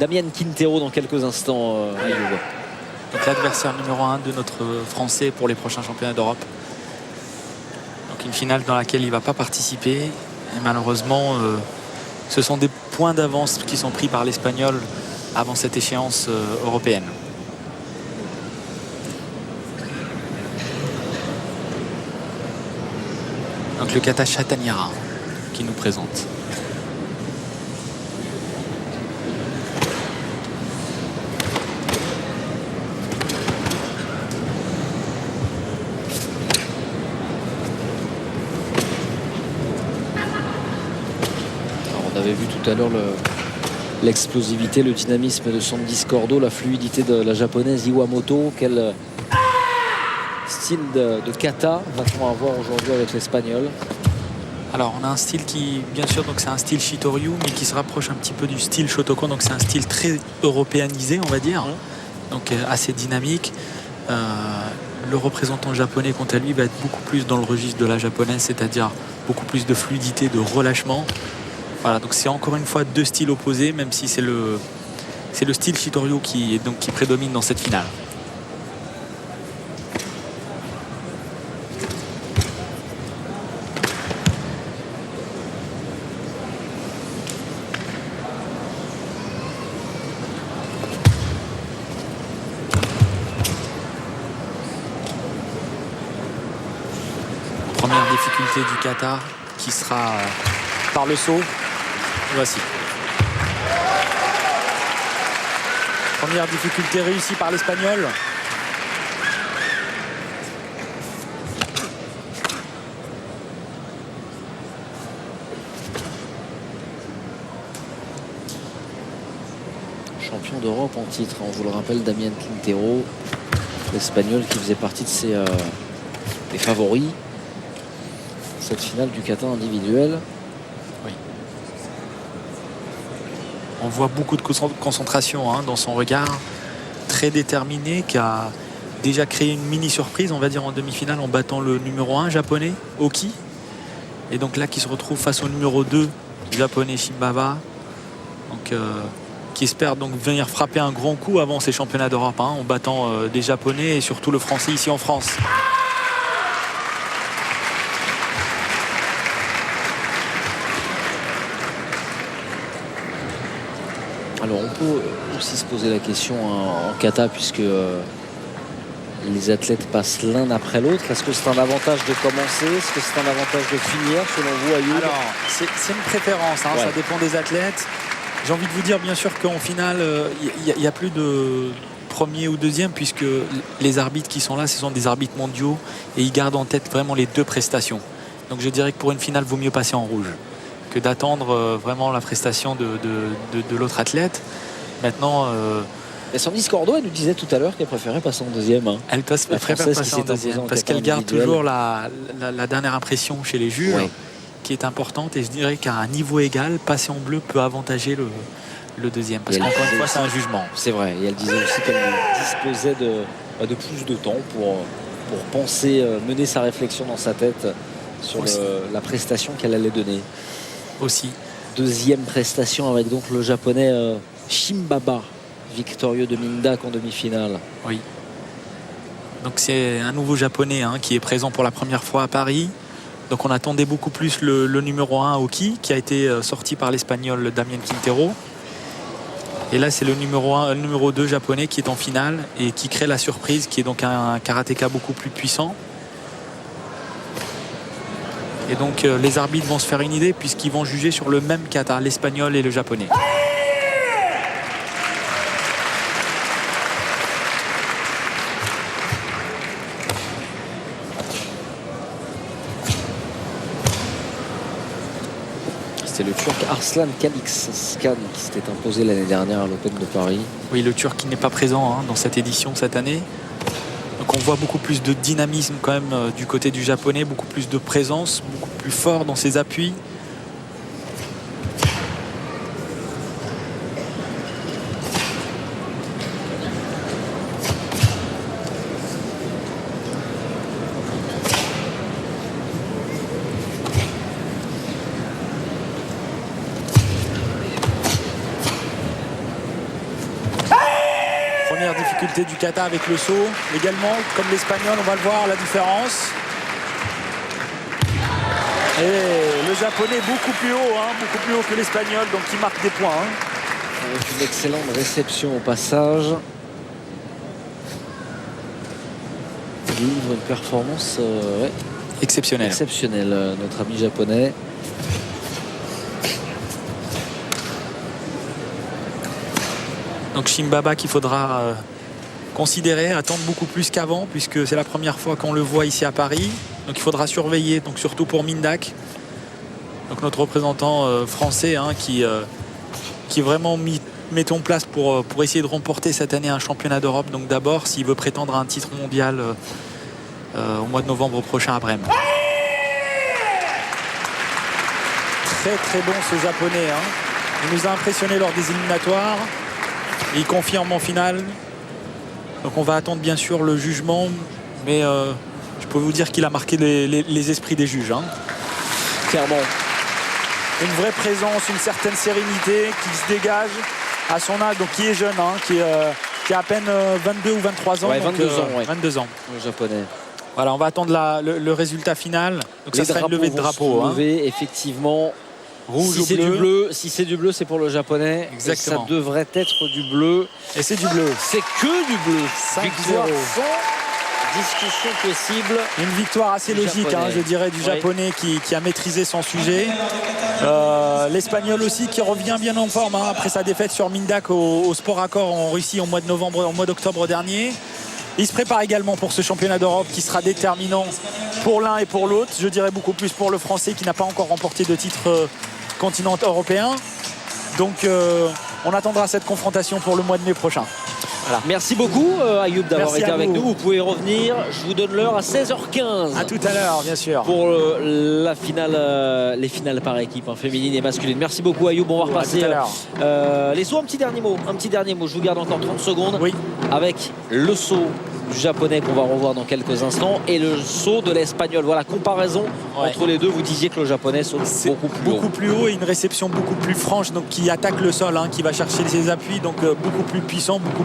Damian Quintero dans quelques instants. Donc l'adversaire numéro 1 de notre Français pour les prochains championnats d'Europe. Donc une finale dans laquelle il ne va pas participer. Et malheureusement, ce sont des points d'avance qui sont pris par l'Espagnol avant cette échéance européenne. Donc le kata Chataniara qui nous présente. On avait vu tout à l'heure l'explosivité, le dynamisme de Sandy Scordo, la fluidité de la japonaise Iwamoto. Quel style de kata va-t-on avoir aujourd'hui avec l'espagnol? Alors on a un style qui, bien sûr, donc c'est un style Shitoryu, mais qui se rapproche un petit peu du style Shotokan. Donc c'est un style très européanisé, on va dire, donc assez dynamique. Le représentant japonais, quant à lui, va être beaucoup plus dans le registre de la japonaise, c'est-à-dire beaucoup plus de fluidité, de relâchement. Voilà, donc c'est encore une fois deux styles opposés, même si c'est le style Shitoryu qui prédomine dans cette finale. Première difficulté du kata qui sera par le saut. Voici. Première difficulté réussie par l'Espagnol. Champion d'Europe en titre, on vous le rappelle, Damian Quintero, l'Espagnol qui faisait partie de des favoris. Cette finale du kata individuel. Oui. On voit beaucoup de concentration dans son regard, très déterminé, qui a déjà créé une mini surprise, on va dire, en demi-finale en battant le numéro 1 japonais, Oki. Et donc là qui se retrouve face au numéro 2 japonais, Shimbaba. Donc qui espère donc venir frapper un grand coup avant ces championnats d'Europe, en battant des japonais et surtout le français ici en France. Alors on peut aussi se poser la question en kata, puisque les athlètes passent l'un après l'autre. Est-ce que c'est un avantage de commencer? Est-ce que c'est un avantage de finir, selon vous, Ayoub? Alors c'est une préférence, ça dépend des athlètes. J'ai envie de vous dire, bien sûr, qu'en finale il n'y a plus de premier ou deuxième, puisque les arbitres qui sont là, ce sont des arbitres mondiaux et ils gardent en tête vraiment les deux prestations. Donc je dirais que pour une finale, il vaut mieux passer en rouge que d'attendre vraiment la prestation de l'autre athlète. Maintenant, Sandy Scordo, elle nous disait tout à l'heure qu'elle préférait passer en deuxième. Elle préfère passer en deuxième parce qu'elle garde toujours la dernière impression chez les juges, qui est importante. Et je dirais qu'à un niveau égal, passer en bleu peut avantager le deuxième. Parce qu'encore une fois, c'est un jugement. C'est vrai. Et elle disait aussi qu'elle disposait de plus de temps pour penser, mener sa réflexion dans sa tête sur la prestation qu'elle allait donner. Aussi. Deuxième prestation avec donc le japonais Shimbaba, victorieux de Mindak en demi-finale. Oui. Donc c'est un nouveau japonais qui est présent pour la première fois à Paris. Donc on attendait beaucoup plus le numéro 1 Oki, qui a été sorti par l'espagnol Damian Quintero. Et là c'est le numéro 2 japonais qui est en finale et qui crée la surprise, qui est donc un karatéka beaucoup plus puissant. Et donc les arbitres vont se faire une idée, puisqu'ils vont juger sur le même kata, l'espagnol et le japonais. C'était le Turc Arslan Kalixskan qui s'était imposé l'année dernière à l'Open de Paris. Oui, le Turc qui n'est pas présent dans cette édition cette année. Donc on voit beaucoup plus de dynamisme quand même du côté du japonais, beaucoup plus de présence, beaucoup plus fort dans ses appuis. première difficulté du kata avec le saut. Également, comme l'espagnol, on va le voir, la différence. Et le japonais beaucoup plus haut que l'espagnol, donc qui marque des points. Avec une excellente réception au passage. Il livre une performance Exceptionnelle. exceptionnelle, notre ami japonais. Donc Shimbaba qu'il faudra considérer, attendre beaucoup plus qu'avant, puisque c'est la première fois qu'on le voit ici à Paris. Donc il faudra surveiller, donc surtout pour Mindak. Donc notre représentant français qui vraiment met en place pour essayer de remporter cette année un championnat d'Europe. Donc d'abord, s'il veut prétendre à un titre mondial au mois de novembre prochain à Brême. Très très bon ce japonais. Il nous a impressionné lors des éliminatoires. Il confirme en finale. Donc on va attendre bien sûr le jugement. Mais je peux vous dire qu'il a marqué les esprits des juges. Clairement. Une vraie présence, une certaine sérénité qui se dégage à son âge, donc qui est jeune, qui a à peine 22 ou 23 ans. Ouais, donc, 22 ans. 22 ans. Le japonais. Voilà, on va attendre le résultat final. Donc ça sera une levée de drapeau. Effectivement. Rouge si ou c'est bleu. du bleu, si c'est du bleu, c'est pour le japonais. Exactement. Et ça devrait être du bleu. Et c'est du bleu. C'est que du bleu. 5-0. Victoire sans discussion possible. Une victoire assez Du logique, japonais. je dirais, du japonais qui a maîtrisé son sujet. L'espagnol aussi qui revient bien en forme après sa défaite sur Mindak au Sport Accord en Russie au mois d'octobre dernier. Il se prépare également pour ce championnat d'Europe qui sera déterminant pour l'un et pour l'autre. Je dirais beaucoup plus pour le Français qui n'a pas encore remporté de titre continental européen. Donc on attendra cette confrontation pour le mois de mai prochain. Voilà. Merci beaucoup Ayoub d'avoir Merci été à avec vous. nous. Vous pouvez revenir. Je vous donne l'heure à 16h15. À tout à l'heure, bien sûr. Pour la finale, les finales par équipe, féminine et masculine. Merci beaucoup Ayoub. On va repasser À tout à l'heure. les sauts. Un petit dernier mot. Je vous garde encore 30 secondes. Oui. Avec le saut du japonais qu'on va revoir dans quelques instants et le saut de l'espagnol. Voilà, comparaison entre les deux. Vous disiez que le japonais saute beaucoup plus haut. Et une réception beaucoup plus franche, donc qui attaque le sol, qui va chercher ses appuis, donc beaucoup plus puissant, beaucoup